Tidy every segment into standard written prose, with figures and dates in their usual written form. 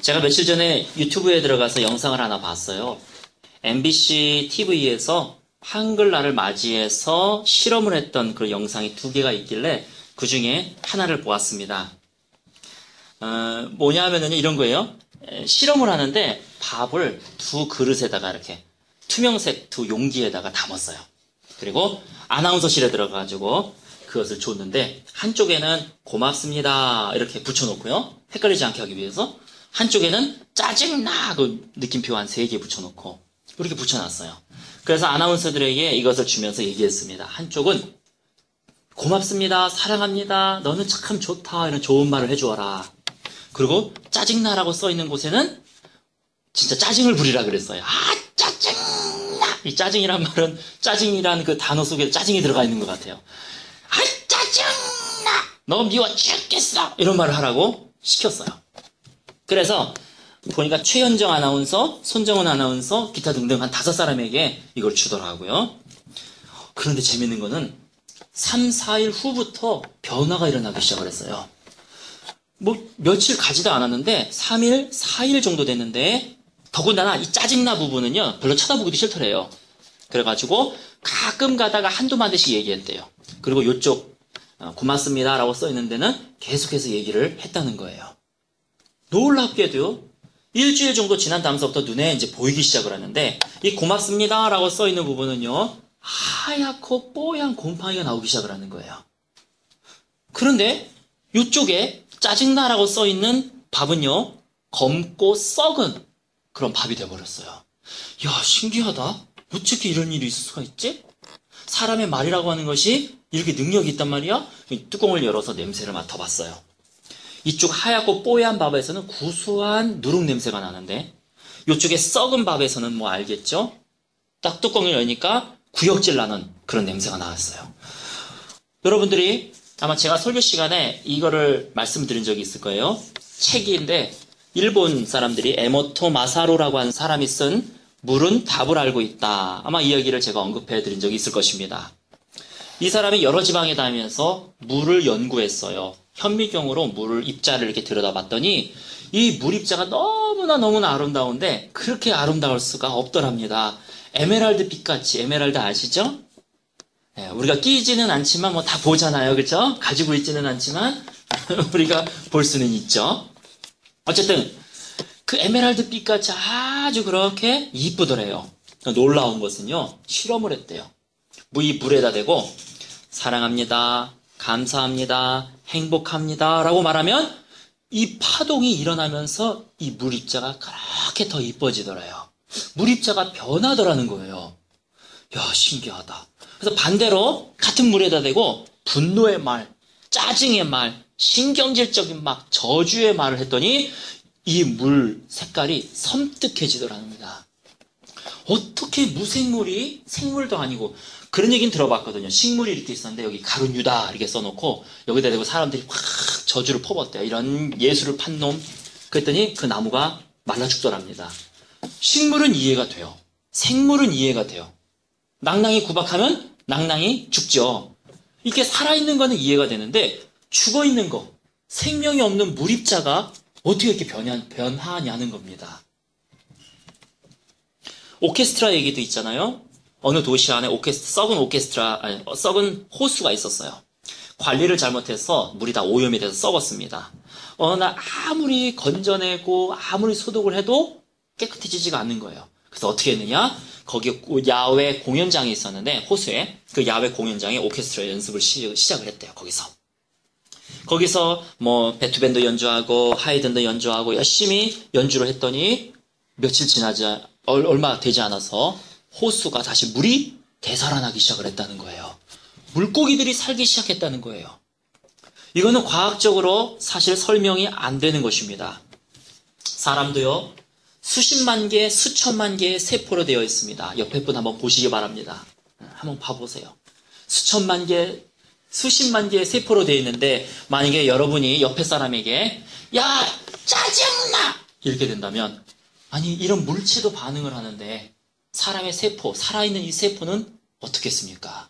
제가 며칠 전에 유튜브에 들어가서 영상을 하나 봤어요. MBC TV에서 한글날을 맞이해서 실험을 했던 그 영상이 2개가 있길래 그 중에 하나를 보았습니다. 뭐냐면은 이런 거예요. 실험을 하는데 밥을 2 그릇에다가 이렇게 투명색 2 용기에다가 담았어요. 그리고 아나운서실에 들어가가지고 그것을 줬는데 한쪽에는 고맙습니다 이렇게 붙여놓고요. 헷갈리지 않게 하기 위해서 한쪽에는 짜증나 그 느낌표 한 3개 붙여놓고 이렇게 붙여놨어요. 그래서 아나운서들에게 이것을 주면서 얘기했습니다. 한쪽은 고맙습니다, 사랑합니다, 너는 참 좋다 이런 좋은 말을 해주어라. 그리고 짜증나라고 써있는 곳에는 진짜 짜증을 부리라 그랬어요. 짜증나! 이 짜증이란 말은 짜증이라는 그 단어 속에 짜증이 들어가 있는 것 같아요. 짜증나! 너 미워 죽겠어! 이런 말을 하라고 시켰어요. 그래서 보니까 최현정 아나운서, 손정은 아나운서, 기타 등등 한 5사람에게 이걸 주더라고요. 그런데 재밌는 거는 3, 4일 후부터 변화가 일어나기 시작을 했어요. 며칠 가지도 않았는데 3일, 4일 정도 됐는데 더군다나 이 짜증나 부분은요 별로 쳐다보기도 싫더래요. 그래가지고 가끔 가다가 한두 마디씩 얘기했대요. 그리고 이쪽 고맙습니다 라고 써있는 데는 계속해서 얘기를 했다는 거예요. 놀랍게도요, 일주일 정도 지난 다음서부터 눈에 이제 보이기 시작을 하는데 이 고맙습니다 라고 써있는 부분은요 하얗고 뽀얀 곰팡이가 나오기 시작을 하는 거예요. 그런데 이쪽에 짜증나라고 써있는 밥은요 검고 썩은 그런 밥이 돼버렸어요. 야, 신기하다. 어떻게 이런 일이 있을 수가 있지? 사람의 말이라고 하는 것이 이렇게 능력이 있단 말이야? 뚜껑을 열어서 냄새를 맡아봤어요. 이쪽 하얗고 뽀얀 밥에서는 구수한 누룩 냄새가 나는데 이쪽에 썩은 밥에서는 뭐 알겠죠? 딱 뚜껑을 여니까 구역질 나는 그런 냄새가 나왔어요. 여러분들이 아마 제가 설교 시간에 이거를 말씀드린 적이 있을 거예요. 책인데 일본 사람들이 에모토 마사루라고 하는 사람이 쓴 물은 답을 알고 있다. 아마 이 이야기를 제가 언급해 드린 적이 있을 것입니다. 이 사람이 여러 지방에 다니면서 물을 연구했어요. 현미경으로 물 입자를 이렇게 들여다봤더니 이 물 입자가 너무나 아름다운데 그렇게 아름다울 수가 없더랍니다. 에메랄드 빛같이, 에메랄드 아시죠? 네, 우리가 끼지는 않지만 뭐 다 보잖아요. 그렇죠? 가지고 있지는 않지만 우리가 볼 수는 있죠. 어쨌든 그 에메랄드 빛같이 아주 그렇게 이쁘더래요. 놀라운 것은요, 실험을 했대요. 이 물에다 대고 사랑합니다, 감사합니다, 행복합니다 라고 말하면 이 파동이 일어나면서 이 물 입자가 그렇게 더 이뻐지더래요. 물 입자가 변하더라는 거예요. 야, 신기하다. 그래서 반대로 같은 물에다 대고 분노의 말, 짜증의 말, 신경질적인 막 저주의 말을 했더니 이 물 색깔이 섬뜩해지더랍니다. 어떻게 무생물이 생물도 아니고, 그런 얘기는 들어봤거든요. 식물이 이렇게 있었는데 여기 가룟유다 이렇게 써놓고 여기다 대고 사람들이 확 저주를 퍼붓대요. 이런 예수를 판 놈. 그랬더니 그 나무가 말라 죽더랍니다. 식물은 이해가 돼요. 생물은 이해가 돼요. 낭낭이 구박하면 낭낭이 죽죠. 이렇게 살아있는 거는 이해가 되는데 죽어있는 거, 생명이 없는 물입자가 어떻게 이렇게 변하냐는 겁니다. 오케스트라 얘기도 있잖아요. 어느 도시 안에 썩은 호수가 있었어요. 관리를 잘못해서 물이 다 오염이 돼서 썩었습니다. 어느 날 아무리 건져내고 아무리 소독을 해도 깨끗해지지가 않는 거예요. 그래서 어떻게 했느냐? 거기 야외 공연장이 있었는데 호수에 그 야외 공연장에 오케스트라 연습을 시작을 했대요. 거기서 뭐 베토벤도 연주하고 하이든도 연주하고 열심히 연주를 했더니 며칠 지나지 얼마 되지 않아서 호수가 다시 물이 되살아나기 시작을 했다는 거예요. 물고기들이 살기 시작했다는 거예요. 이거는 과학적으로 사실 설명이 안 되는 것입니다. 사람도요, 수십만 개, 수천만 개의 세포로 되어 있습니다. 옆에 분 한번 보시기 바랍니다. 한번 봐보세요. 수천만 개, 수십만 개의 세포로 되어 있는데 만약에 여러분이 옆에 사람에게 야, 짜증나! 이렇게 된다면, 아니 이런 물체도 반응을 하는데 사람의 세포, 살아있는 이 세포는 어떻겠습니까?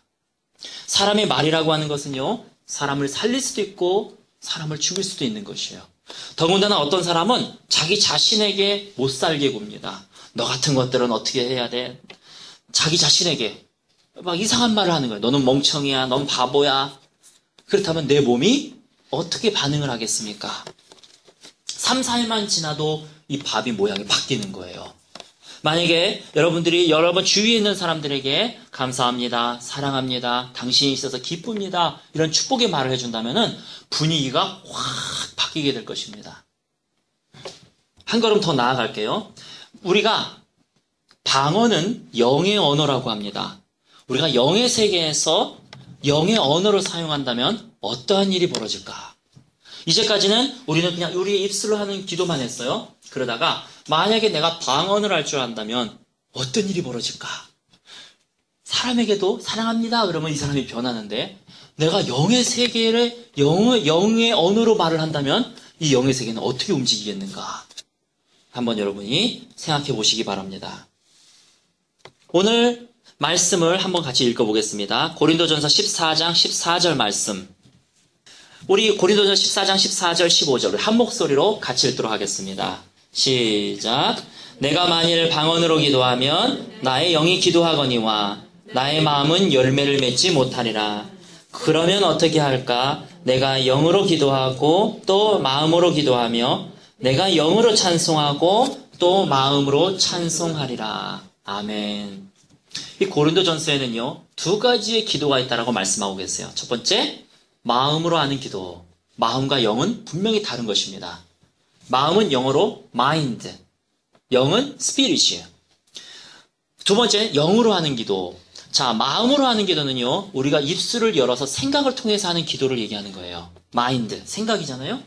사람의 말이라고 하는 것은요, 사람을 살릴 수도 있고 사람을 죽일 수도 있는 것이에요. 더군다나 어떤 사람은 자기 자신에게 못 살게 굽니다. 너 같은 것들은 어떻게 해야 돼? 자기 자신에게 막 이상한 말을 하는 거예요. 너는 멍청이야. 넌 바보야. 그렇다면 내 몸이 어떻게 반응을 하겠습니까? 3, 4일만 지나도 이 밥이 모양이 바뀌는 거예요. 만약에 여러분들이 여러분 주위에 있는 사람들에게 감사합니다, 사랑합니다, 당신이 있어서 기쁩니다, 이런 축복의 말을 해준다면 분위기가 확 바뀌게 될 것입니다. 한 걸음 더 나아갈게요. 우리가 방언은 영의 언어라고 합니다. 우리가 영의 세계에서 영의 언어를 사용한다면 어떠한 일이 벌어질까? 이제까지는 우리는 그냥 우리의 입술로 하는 기도만 했어요. 그러다가 만약에 내가 방언을 할 줄 안다면 어떤 일이 벌어질까? 사람에게도 사랑합니다 그러면 이 사람이 변하는데 내가 영의 세계를 영의 언어로 말을 한다면 이 영의 세계는 어떻게 움직이겠는가? 한번 여러분이 생각해 보시기 바랍니다. 오늘 말씀을 한번 같이 읽어보겠습니다. 고린도전서 14장 14절 말씀. 우리 고린도전서 14장 14절 15절 한 목소리로 같이 읽도록 하겠습니다. 시작. 내가 만일 방언으로 기도하면 나의 영이 기도하거니와 나의 마음은 열매를 맺지 못하리라. 그러면 어떻게 할까? 내가 영으로 기도하고 또 마음으로 기도하며 내가 영으로 찬송하고 또 마음으로 찬송하리라. 아멘. 이 고린도전서에는요 2가지의 기도가 있다라고 말씀하고 계세요. 첫 번째, 마음으로 하는 기도. 마음과 영은 분명히 다른 것입니다. 마음은 영어로 mind, 영은 spirit이에요. 두 번째, 영으로 하는 기도. 자, 마음으로 하는 기도는요, 우리가 입술을 열어서 생각을 통해서 하는 기도를 얘기하는 거예요. mind, 생각이잖아요.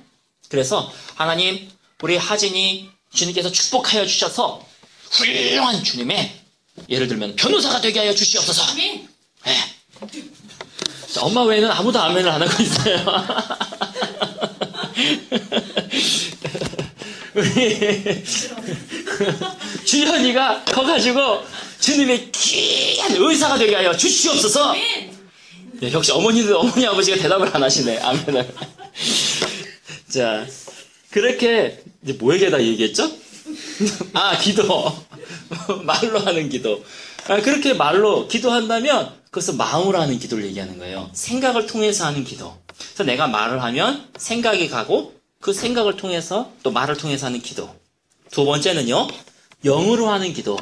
그래서 하나님, 우리 하진이 주님께서 축복하여 주셔서 훌륭한 주님의 예를 들면 변호사가 되게 하여 주시옵소서. 아멘. 네. 자, 엄마 외에는 아무도 아멘을 안 하고 있어요. 우리 주현이가 커가지고 주님의 귀한 의사가 되게 하여 주시옵소서. 네, 역시 어머니 아버지가 대답을 안 하시네. 아멘을. 자, 그렇게 이제 뭐에게다 얘기했죠? 아, 기도. 말로 하는 기도. 그렇게 말로 기도한다면 그것은 마음으로 하는 기도를 얘기하는 거예요. 생각을 통해서 하는 기도. 그래서 내가 말을 하면 생각이 가고 그 생각을 통해서 또 말을 통해서 하는 기도. 두 번째는요, 영으로 하는 기도.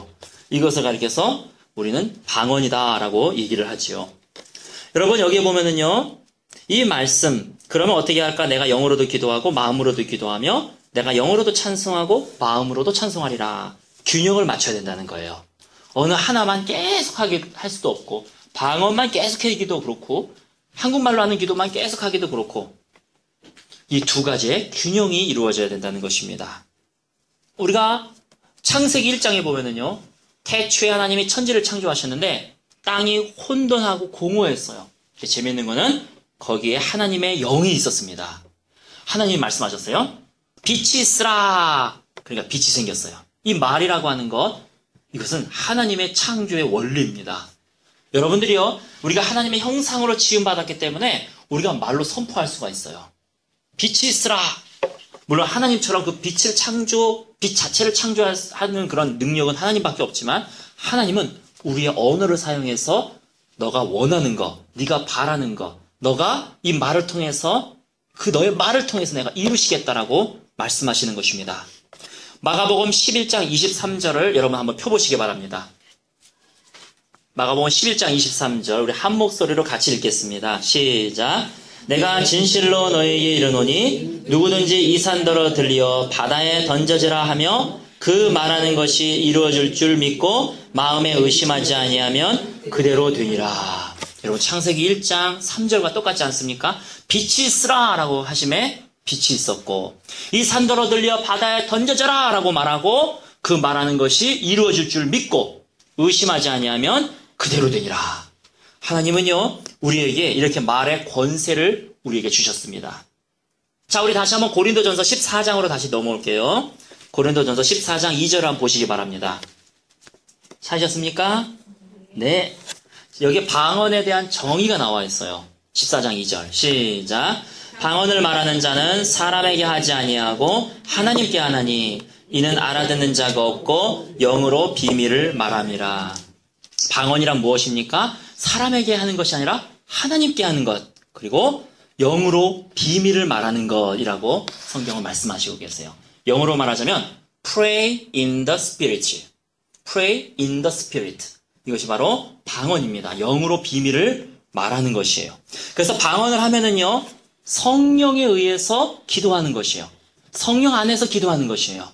이것을 가리켜서 우리는 방언이다라고 얘기를 하지요. 여러분 여기에 보면은요, 이 말씀, 그러면 어떻게 할까? 내가 영으로도 기도하고 마음으로도 기도하며 내가 영으로도 찬송하고 마음으로도 찬송하리라. 균형을 맞춰야 된다는 거예요. 어느 하나만 계속 하게 할 수도 없고 방언만 계속 하기도 그렇고 한국말로 하는 기도만 계속 하기도 그렇고 이 2가지의 균형이 이루어져야 된다는 것입니다. 우리가 창세기 1장에 보면은요, 태초에 하나님이 천지를 창조하셨는데 땅이 혼돈하고 공허했어요. 재미있는 거는 거기에 하나님의 영이 있었습니다. 하나님이 말씀하셨어요. 빛이 있으라. 그러니까 빛이 생겼어요. 이 말이라고 하는 것, 이것은 하나님의 창조의 원리입니다. 여러분들이요, 우리가 하나님의 형상으로 지음받았기 때문에 우리가 말로 선포할 수가 있어요. 빛이 있으라. 물론 하나님처럼 그 빛 자체를 창조하는 그런 능력은 하나님밖에 없지만 하나님은 우리의 언어를 사용해서 너가 원하는 거, 네가 바라는 거, 너가 이 말을 통해서 그 너의 말을 통해서 내가 이루시겠다라고 말씀하시는 것입니다. 마가복음 11장 23절을 여러분 한번 펴보시기 바랍니다. 마가복음 11장 23절 우리 한 목소리로 같이 읽겠습니다. 시작. 내가 진실로 너에게 이르노니 누구든지 이 산더러 들리어 바다에 던져지라 하며 그 말하는 것이 이루어질 줄 믿고 마음에 의심하지 아니하면 그대로 되니라. 여러분 창세기 1장 3절과 똑같지 않습니까? 빛이 있으라 라고 하심에 빛이 있었고 이 산더러 들려 바다에 던져져라 라고 말하고 그 말하는 것이 이루어질 줄 믿고 의심하지 아니하면 그대로 되니라. 하나님은요 우리에게 이렇게 말의 권세를 우리에게 주셨습니다. 자, 우리 다시 한번 고린도전서 14장으로 다시 넘어올게요. 고린도전서 14장 2절 한번 보시기 바랍니다. 찾으셨습니까? 네. 여기에 방언에 대한 정의가 나와 있어요. 14장 2절 시작. 방언을 말하는 자는 사람에게 하지 아니하고 하나님께 하나니 이는 알아듣는 자가 없고 영으로 비밀을 말함이라. 방언이란 무엇입니까? 사람에게 하는 것이 아니라 하나님께 하는 것, 그리고 영으로 비밀을 말하는 것이라고 성경은 말씀하시고 계세요. 영어로 말하자면 pray in the spirit. pray in the spirit. 이것이 바로 방언입니다. 영으로 비밀을 말하는 것이에요. 그래서 방언을 하면은요, 성령에 의해서 기도하는 것이에요. 성령 안에서 기도하는 것이에요.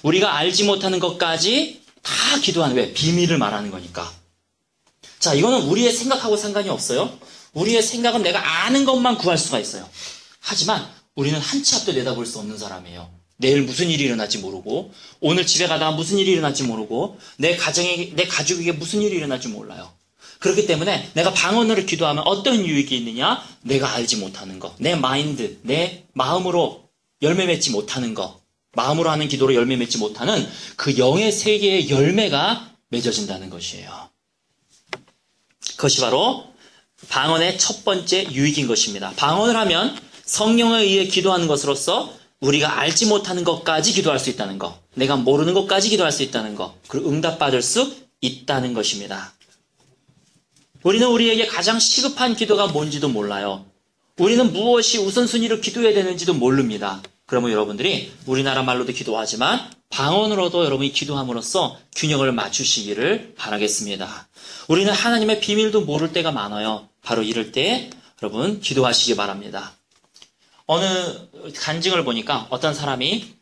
우리가 알지 못하는 것까지 다 기도하는, 왜? 비밀을 말하는 거니까. 자, 이거는 우리의 생각하고 상관이 없어요. 우리의 생각은 내가 아는 것만 구할 수가 있어요. 하지만 우리는 한 치 앞도 내다볼 수 없는 사람이에요. 내일 무슨 일이 일어날지 모르고, 오늘 집에 가다가 무슨 일이 일어날지 모르고, 내 가족에게 무슨 일이 일어날지 몰라요. 그렇기 때문에 내가 방언으로 기도하면 어떤 유익이 있느냐? 내가 알지 못하는 거, 내 마인드, 내 마음으로 열매 맺지 못하는 거, 마음으로 하는 기도로 열매 맺지 못하는 그 영의 세계의 열매가 맺어진다는 것이에요. 그것이 바로 방언의 첫 번째 유익인 것입니다. 방언을 하면 성령에 의해 기도하는 것으로서 우리가 알지 못하는 것까지 기도할 수 있다는 것, 내가 모르는 것까지 기도할 수 있다는 것, 그리고 응답받을 수 있다는 것입니다. 우리는 우리에게 가장 시급한 기도가 뭔지도 몰라요. 우리는 무엇이 우선순위로 기도해야 되는지도 모릅니다. 그러면 여러분들이 우리나라 말로도 기도하지만 방언으로도 여러분이 기도함으로써 균형을 맞추시기를 바라겠습니다. 우리는 하나님의 비밀도 모를 때가 많아요. 바로 이럴 때 여러분 기도하시기 바랍니다. 어느 간증을 보니까 어떤 사람이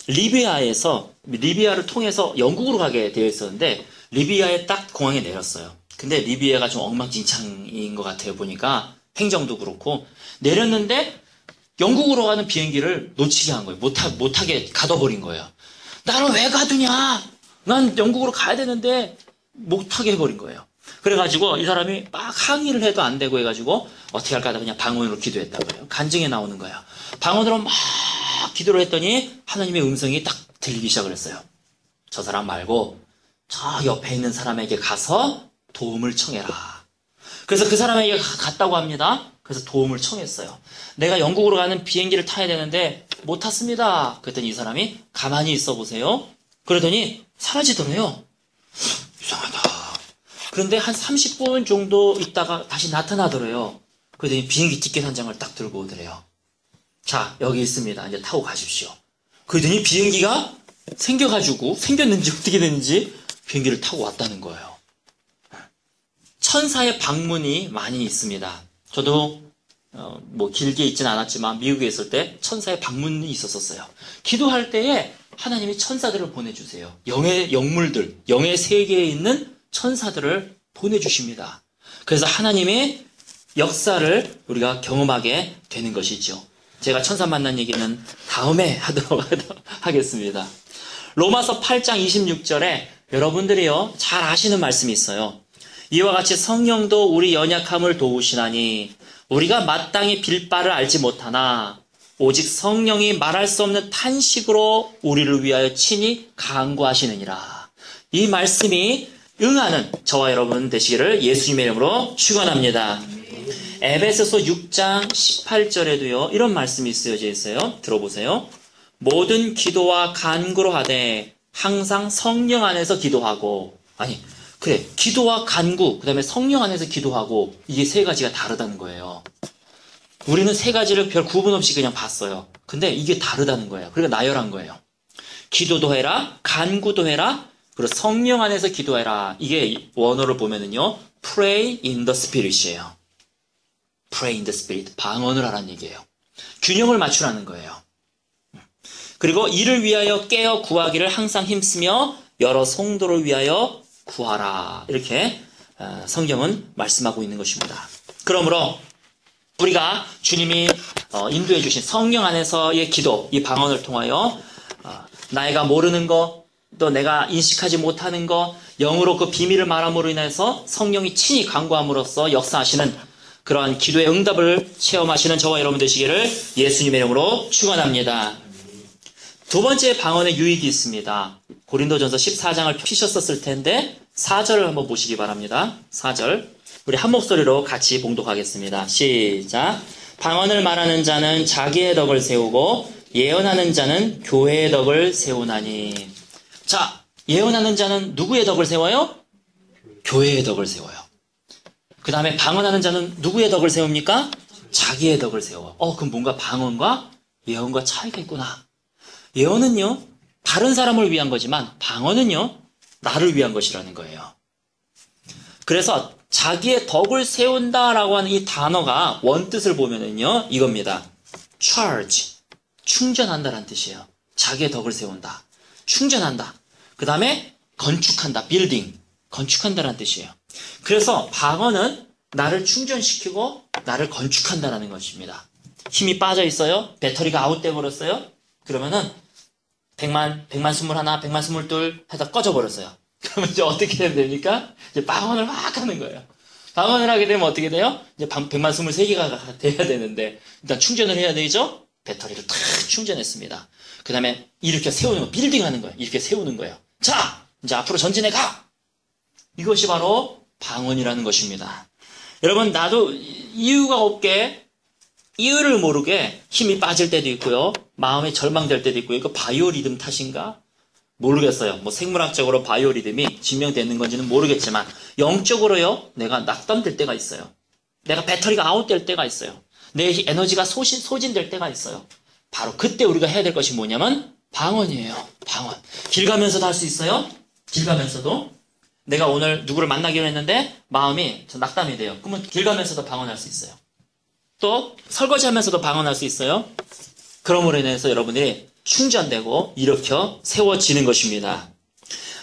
리비아를 통해서 영국으로 가게 되어 있었는데 리비아에 딱 공항에 내렸어요. 근데 리비아가 좀 엉망진창인 것 같아요. 보니까 행정도 그렇고 내렸는데 영국으로 가는 비행기를 놓치게 한 거예요. 못하게 가둬버린 거예요. 나를 왜 가두냐? 난 영국으로 가야 되는데 못하게 해버린 거예요. 그래가지고 이 사람이 막 항의를 해도 안 되고 해가지고 어떻게 할까 하다 그냥 방언으로 기도했다고요. 간증에 나오는 거예요. 방언으로 막 기도를 했더니 하나님의 음성이 딱 들리기 시작을 했어요. 저 사람 말고 저 옆에 있는 사람에게 가서 도움을 청해라. 그래서 그 사람에게 갔다고 합니다. 그래서 도움을 청했어요. 내가 영국으로 가는 비행기를 타야 되는데 못 탔습니다. 그랬더니 이 사람이 가만히 있어 보세요. 그러더니 사라지더래요. 이상하다. 그런데 한 30분 정도 있다가 다시 나타나더래요. 그러더니 비행기 티켓 한 장을 딱 들고 오더래요. 자, 여기 있습니다. 이제 타고 가십시오. 그러더니 비행기가 생겼는지 어떻게 됐는지 비행기를 타고 왔다는 거예요. 천사의 방문이 많이 있습니다. 저도 길게 있지는 않았지만 미국에 있을 때 천사의 방문이 있었어요. 기도할 때에 하나님이 천사들을 보내주세요. 영의 영물들, 영의 세계에 있는 천사들을 보내주십니다. 그래서 하나님의 역사를 우리가 경험하게 되는 것이죠. 제가 천사 만난 얘기는 다음에 하도록 하겠습니다. 로마서 8장 26절에 여러분들이요 잘 아시는 말씀이 있어요. 이와 같이 성령도 우리 연약함을 도우시나니 우리가 마땅히 빌 바를 알지 못하나 오직 성령이 말할 수 없는 탄식으로 우리를 위하여 친히 간구하시느니라. 이 말씀이 응하는 저와 여러분 되시기를 예수님의 이름으로 축원합니다. 에베소서 6장 18절에도요 이런 말씀이 쓰여져 있어요. 들어보세요. 모든 기도와 간구로 하되 항상 성령 안에서 기도하고, 기도와 간구, 그 다음에 성령 안에서 기도하고, 이게 세 가지가 다르다는 거예요. 우리는 세 가지를 별 구분 없이 그냥 봤어요. 근데 이게 다르다는 거예요. 그러니까 나열한 거예요. 기도도 해라, 간구도 해라, 그리고 성령 안에서 기도해라. 이게 원어를 보면은요, pray in the spirit이에요. pray in the spirit. 방언을 하라는 얘기예요. 균형을 맞추라는 거예요. 그리고 이를 위하여 깨어 구하기를 항상 힘쓰며 여러 성도를 위하여 구하라. 이렇게 성경은 말씀하고 있는 것입니다. 그러므로 우리가 주님이 인도해 주신 성령 안에서의 기도, 이 방언을 통하여 나이가 모르는 것, 또 내가 인식하지 못하는 것, 영으로 그 비밀을 말함으로 인해서 성령이 친히 간구함으로써 역사하시는 그러한 기도의 응답을 체험하시는 저와 여러분 되시기를 예수님의 이름으로 축원합니다. 두 번째 방언의 유익이 있습니다. 고린도전서 14장을 펴셨었을 텐데 4절을 한번 보시기 바랍니다. 4절 우리 한 목소리로 같이 봉독하겠습니다. 시작. 방언을 말하는 자는 자기의 덕을 세우고 예언하는 자는 교회의 덕을 세우나니. 자, 예언하는 자는 누구의 덕을 세워요? 교회의 덕을 세워요. 그 다음에 방언하는 자는 누구의 덕을 세웁니까? 자기의 덕을 세워. 그럼 뭔가 방언과 예언과 차이가 있구나. 예언은요, 다른 사람을 위한 거지만 방언은요, 나를 위한 것이라는 거예요. 그래서 자기의 덕을 세운다라고 하는 이 단어가 원뜻을 보면은요, 이겁니다. charge, 충전한다라는 뜻이에요. 자기의 덕을 세운다. 충전한다. 그 다음에 건축한다. building, 건축한다라는 뜻이에요. 그래서 방언은 나를 충전시키고 나를 건축한다라는 것입니다. 힘이 빠져 있어요. 배터리가 아웃돼 버렸어요. 그러면은 100만 21, 100만 22 해서 꺼져 버렸어요. 그러면 이제 어떻게 되면 됩니까? 이제 방언을 막 하는 거예요. 방언을 하게 되면 어떻게 돼요? 이제 100만 23개가 돼야 되는데 일단 충전을 해야 되죠? 배터리를 탁 충전했습니다. 그 다음에 이렇게 세우는 거, 빌딩하는 거예요. 이렇게 세우는 거예요. 자, 이제 앞으로 전진해 가! 이것이 바로 방언이라는 것입니다. 여러분, 나도 이유가 없게, 이유를 모르게 힘이 빠질 때도 있고요. 마음이 절망될 때도 있고요. 이거 바이오리듬 탓인가? 모르겠어요. 뭐 생물학적으로 바이오리듬이 증명되는 건지는 모르겠지만 영적으로요. 내가 낙담될 때가 있어요. 내가 배터리가 아웃될 때가 있어요. 내 에너지가 소진될 때가 있어요. 바로 그때 우리가 해야 될 것이 뭐냐면 방언이에요. 방언. 길 가면서도 할 수 있어요. 길 가면서도. 내가 오늘 누구를 만나기로 했는데 마음이 낙담이 돼요. 그러면 길 가면서도 방언할 수 있어요. 또 설거지하면서도 방언할 수 있어요. 그러므로 인해서 여러분들이 충전되고 일으켜 세워지는 것입니다.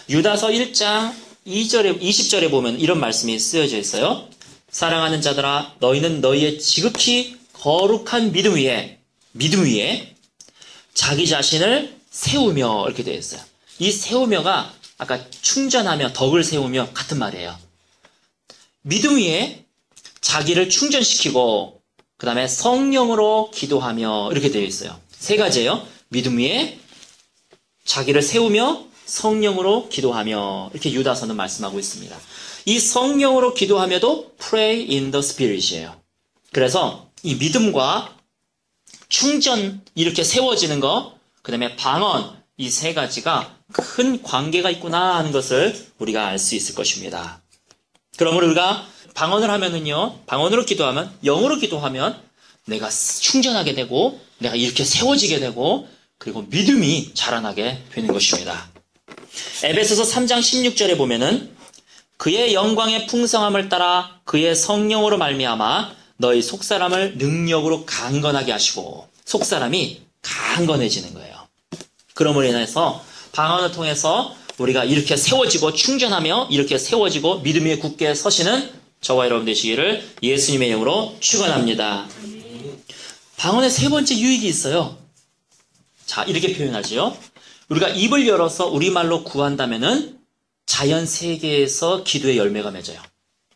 유다서 1장 2절에 20절에 보면 이런 말씀이 쓰여져 있어요. 사랑하는 자들아 너희는 너희의 지극히 거룩한 믿음 위에 자기 자신을 세우며 이렇게 되어 있어요. 이 세우며가 아까 충전하며 덕을 세우며 같은 말이에요. 믿음 위에 자기를 충전시키고 그 다음에 성령으로 기도하며 이렇게 되어 있어요. 세 가지예요. 믿음 위에 자기를 세우며 성령으로 기도하며 이렇게 유다서는 말씀하고 있습니다. 이 성령으로 기도하며도 pray in the spirit이에요. 그래서 이 믿음과 충전 이렇게 세워지는 거, 그 다음에 방언 이 세 가지가 큰 관계가 있구나 하는 것을 우리가 알 수 있을 것입니다. 그러므로 우리가 방언을 하면은요, 방언으로 기도하면, 영어로 기도하면 내가 충전하게 되고 내가 이렇게 세워지게 되고 그리고 믿음이 자라나게 되는 것입니다. 에베소서 3장 16절에 보면은 그의 영광의 풍성함을 따라 그의 성령으로 말미암아 너희 속사람을 능력으로 강건하게 하시고 속사람이 강건해지는 거예요. 그러므로 인해서 방언을 통해서 우리가 이렇게 세워지고 충전하며 이렇게 세워지고 믿음 위에 굳게 서시는 저와 여러분 되시기를 예수님의 이름으로 축원합니다. 방언의 세 번째 유익이 있어요. 자, 이렇게 표현하지요. 우리가 입을 열어서 우리말로 구한다면은 자연 세계에서 기도의 열매가 맺어요.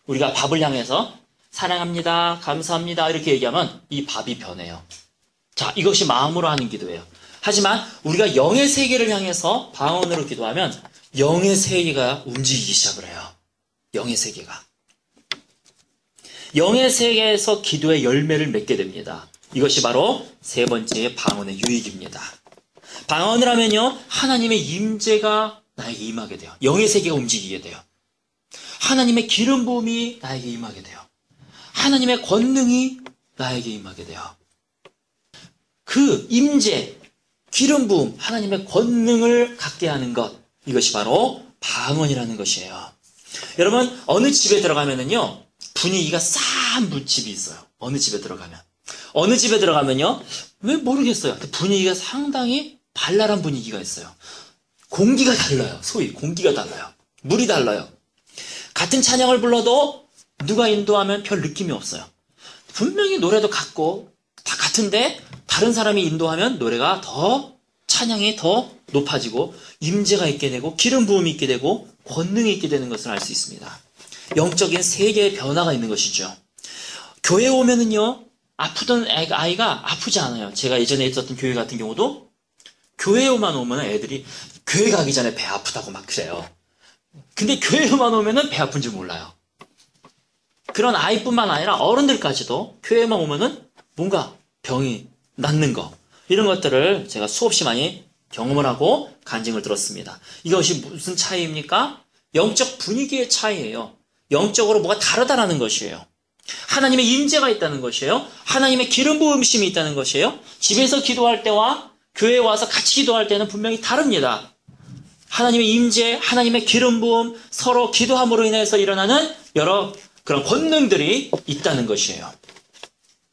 우리가 밥을 향해서 사랑합니다, 감사합니다 이렇게 얘기하면 이 밥이 변해요. 자, 이것이 마음으로 하는 기도예요. 하지만 우리가 영의 세계를 향해서 방언으로 기도하면 영의 세계가 움직이기 시작을 해요. 영의 세계가. 영의 세계에서 기도의 열매를 맺게 됩니다. 이것이 바로 세 번째 방언의 유익입니다. 방언을 하면요, 하나님의 임재가 나에게 임하게 돼요. 영의 세계가 움직이게 돼요. 하나님의 기름 부음이 나에게 임하게 돼요. 하나님의 권능이 나에게 임하게 돼요. 그 임재, 기름 부음, 하나님의 권능을 갖게 하는 것, 이것이 바로 방언이라는 것이에요. 여러분, 어느 집에 들어가면은요, 분위기가 싸한 집이 있어요. 어느 집에 들어가면요, 왜 모르겠어요. 분위기가 상당히 발랄한 분위기가 있어요. 공기가 달라요. 소위 공기가 달라요. 물이 달라요. 같은 찬양을 불러도 누가 인도하면 별 느낌이 없어요. 분명히 노래도 같고 다 같은데 다른 사람이 인도하면 노래가 찬양이 더 높아지고 임재가 있게 되고 기름 부음이 있게 되고 권능이 있게 되는 것을 알 수 있습니다. 영적인 세계의 변화가 있는 것이죠. 교회에 오면은요, 아프던 아이가 아프지 않아요. 제가 예전에 있었던 교회 같은 경우도 교회에만 오면 애들이 교회 가기 전에 배 아프다고 막 그래요. 근데 교회에만 오면은 배 아픈 줄 몰라요. 그런 아이뿐만 아니라 어른들까지도 교회에만 오면은 뭔가 병이 낫는 거, 이런 것들을 제가 수없이 많이 경험을 하고 간증을 들었습니다. 이것이 무슨 차이입니까? 영적 분위기의 차이예요. 영적으로 뭐가 다르다라는 것이에요. 하나님의 임재가 있다는 것이에요. 하나님의 기름 부음심이 있다는 것이에요. 집에서 기도할 때와 교회에 와서 같이 기도할 때는 분명히 다릅니다. 하나님의 임재, 하나님의 기름 부음, 서로 기도함으로 인해서 일어나는 여러 그런 권능들이 있다는 것이에요.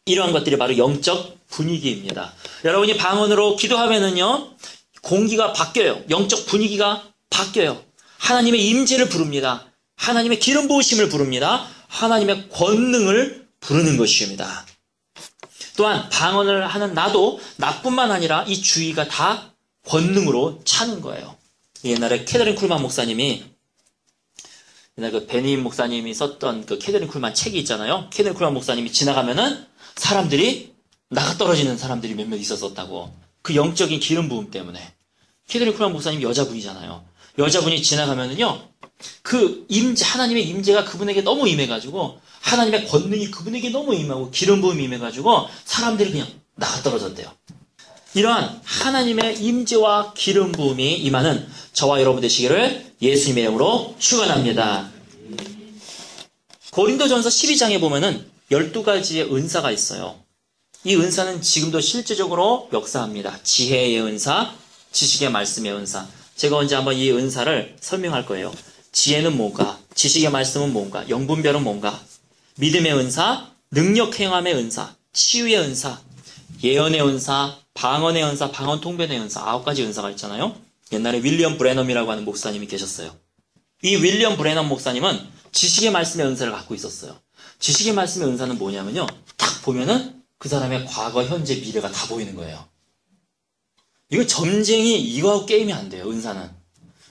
이러한 것들이 바로 영적 분위기입니다. 여러분이 방언으로 기도하면은요, 공기가 바뀌어요. 영적 분위기가 바뀌어요. 하나님의 임재를 부릅니다. 하나님의 기름 부으심을 부릅니다. 하나님의 권능을 부르는 것입니다. 또한 방언을 하는 나도 나뿐만 아니라 이 주위가 다 권능으로 차는 거예요. 옛날에 캐더린 쿨만 목사님이, 옛날 그 베니 목사님이 썼던 그 캐더린 쿨만 책이 있잖아요. 캐더린 쿨만 목사님이 지나가면은 사람들이 나가 떨어지는 사람들이 몇몇 있었었다고. 그 영적인 기름 부음 때문에. 캐더린 쿨만 목사님 여자분이잖아요. 여자분이 지나가면은요, 그 임재, 하나님의 임재가 그분에게 너무 임해가지고, 하나님의 권능이 그분에게 너무 임하고, 기름 부음이 임해가지고, 사람들이 그냥 나가 떨어졌대요. 이러한 하나님의 임재와 기름 부음이 임하는 저와 여러분 되시기를 예수님의 이름으로 축원합니다. 고린도전서 12장에 보면은 12가지의 은사가 있어요. 이 은사는 지금도 실제적으로 역사합니다. 지혜의 은사, 지식의 말씀의 은사. 제가 언제 한번 이 은사를 설명할 거예요. 지혜는 뭔가, 지식의 말씀은 뭔가, 영분별은 뭔가, 믿음의 은사, 능력 행함의 은사, 치유의 은사, 예언의 은사, 방언의 은사, 방언 통변의 은사, 9가지 은사가 있잖아요. 옛날에 윌리엄 브레넘이라고 하는 목사님이 계셨어요. 이 윌리엄 브레넘 목사님은 지식의 말씀의 은사를 갖고 있었어요. 지식의 말씀의 은사는 뭐냐면요, 딱 보면은 그 사람의 과거, 현재, 미래가 다 보이는 거예요. 이거 점쟁이 이거하고 게임이 안 돼요. 은사는.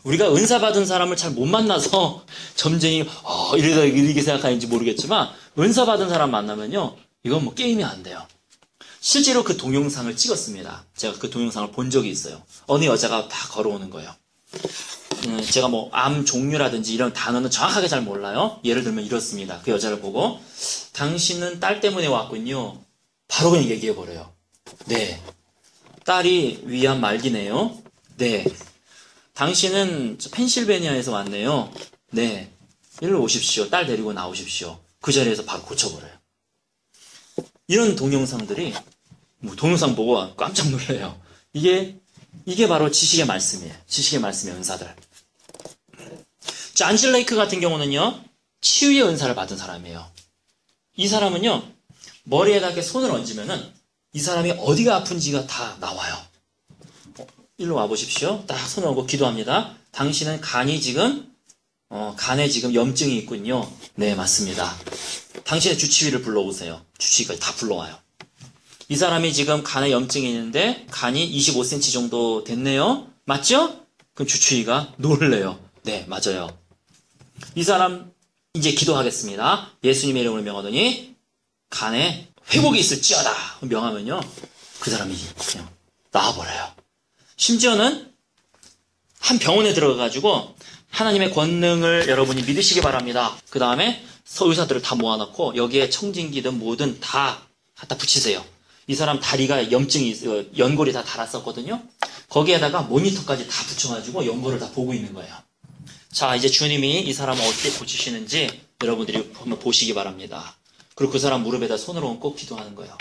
우리가 은사 받은 사람을 잘 못 만나서 점쟁이 이러다 이렇게 생각하는지 모르겠지만, 은사 받은 사람 만나면요, 이건 뭐 게임이 안 돼요. 실제로 그 동영상을 찍었습니다. 제가 그 동영상을 본 적이 있어요. 어느 여자가 다 걸어오는 거예요. 제가 뭐 암 종류라든지 이런 단어는 정확하게 잘 몰라요. 예를 들면 이렇습니다. 그 여자를 보고, 당신은 딸 때문에 왔군요. 바로 그냥 얘기해버려요. 네. 딸이 위암 말기네요. 네. 당신은 펜실베니아에서 왔네요. 네. 일로 오십시오. 딸 데리고 나오십시오. 그 자리에서 바로 고쳐버려요. 이런 동영상들이, 동영상 보고 깜짝 놀라요. 이게 바로 지식의 말씀이에요. 지식의 말씀의 은사들. 안실 레이크 같은 경우는요, 치유의 은사를 받은 사람이에요. 이 사람은요, 머리에다 이렇게 손을 얹으면은 이 사람이 어디가 아픈지가 다 나와요. 일로 와보십시오. 딱 손을 얹고 기도합니다. 당신은 간에 지금 염증이 있군요. 네, 맞습니다. 당신의 주치의를 불러오세요. 주치의까지 다 불러와요. 이 사람이 지금 간에 염증이 있는데 간이 25cm 정도 됐네요. 맞죠? 그럼 주치의가 놀래요. 네, 맞아요. 이 사람 이제 기도하겠습니다. 예수님의 이름으로 명하더니 간에 회복이 있을지어다 명하면요, 그 사람이 그냥 나와버려요. 심지어는 한 병원에 들어가가지고 하나님의 권능을 여러분이 믿으시기 바랍니다. 그 다음에 의사들을 다 모아놓고 여기에 청진기든 뭐든 다 갖다 붙이세요. 이 사람 다리가 염증이 연골이 다 닳았었거든요. 거기에다가 모니터까지 다 붙여가지고 연골을 다 보고 있는 거예요. 자, 이제 주님이 이 사람을 어떻게 고치시는지 여러분들이 한번 보시기 바랍니다. 그리고 그 사람 무릎에다 손을 얹고 기도하는 거예요.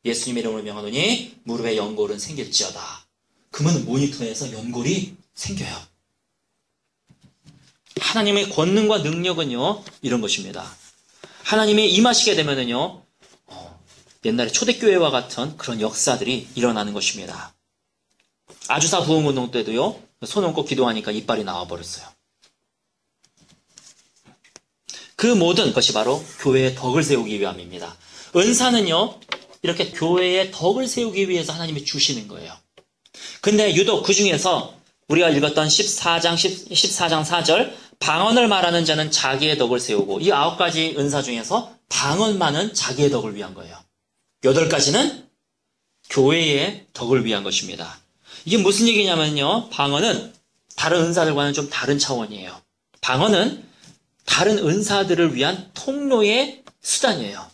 예수님의 이름으로 명하노니 무릎에 연골은 생길지어다. 그러면 모니터에서 연골이 생겨요. 하나님의 권능과 능력은요, 이런 것입니다. 하나님이 임하시게 되면은요, 옛날에 초대교회와 같은 그런 역사들이 일어나는 것입니다. 아주사 부흥운동 때도요, 손 얹고 기도하니까 이빨이 나와버렸어요. 그 모든 것이 바로 교회의 덕을 세우기 위함입니다. 은사는요, 이렇게 교회의 덕을 세우기 위해서 하나님이 주시는 거예요. 근데 유독 그 중에서 우리가 읽었던 14장 4절, 방언을 말하는 자는 자기의 덕을 세우고, 이 9가지 은사 중에서 방언만은 자기의 덕을 위한 거예요. 8가지는 교회의 덕을 위한 것입니다. 이게 무슨 얘기냐면요, 방언은 다른 은사들과는 좀 다른 차원이에요. 방언은 다른 은사들을 위한 통로의 수단이에요.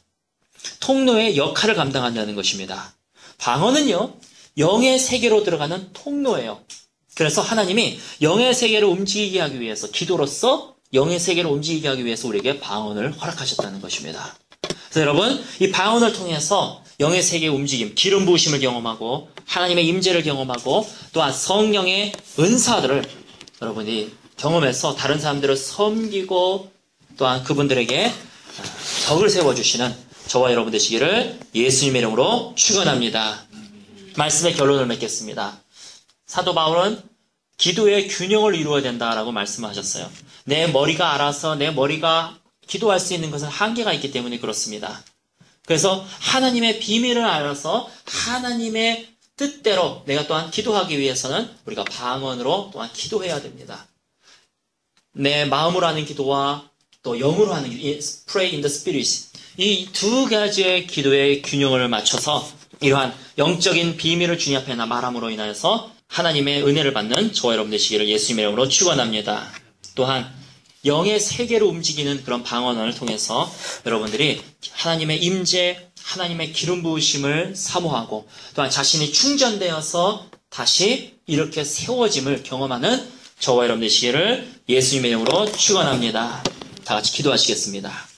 통로의 역할을 감당한다는 것입니다. 방언은요, 영의 세계로 들어가는 통로예요. 그래서 하나님이 영의 세계를 움직이게 하기 위해서, 기도로서 영의 세계를 움직이게 하기 위해서 우리에게 방언을 허락하셨다는 것입니다. 그래서 여러분, 이 방언을 통해서 영의 세계의 움직임, 기름 부으심을 경험하고 하나님의 임재를 경험하고 또한 성령의 은사들을 여러분이 경험해서 다른 사람들을 섬기고 또한 그분들에게 덕을 세워주시는 저와 여러분 되시기를 예수님의 이름으로 축원합니다. 말씀의 결론을 맺겠습니다. 사도 바울은 기도의 균형을 이루어야 된다라고 말씀하셨어요. 내 머리가 알아서 내 머리가 기도할 수 있는 것은 한계가 있기 때문에 그렇습니다. 그래서 하나님의 비밀을 알아서 하나님의 뜻대로 내가 또한 기도하기 위해서는 우리가 방언으로 또한 기도해야 됩니다. 내 마음으로 하는 기도와 또 영으로 하는 pray in the spirit, 이 두 가지의 기도의 균형을 맞춰서 이러한 영적인 비밀을 주님 앞에 말함으로 인하여서 하나님의 은혜를 받는 저와 여러분 되시기를 예수님의 이름으로 축원합니다. 또한 영의 세계로 움직이는 그런 방언을 통해서 여러분들이 하나님의 임재, 하나님의 기름 부으심을 사모하고 또한 자신이 충전되어서 다시 이렇게 세워짐을 경험하는 저와 여러분 되시기를 예수님의 이름으로 축원합니다. 다 같이 기도하시겠습니다.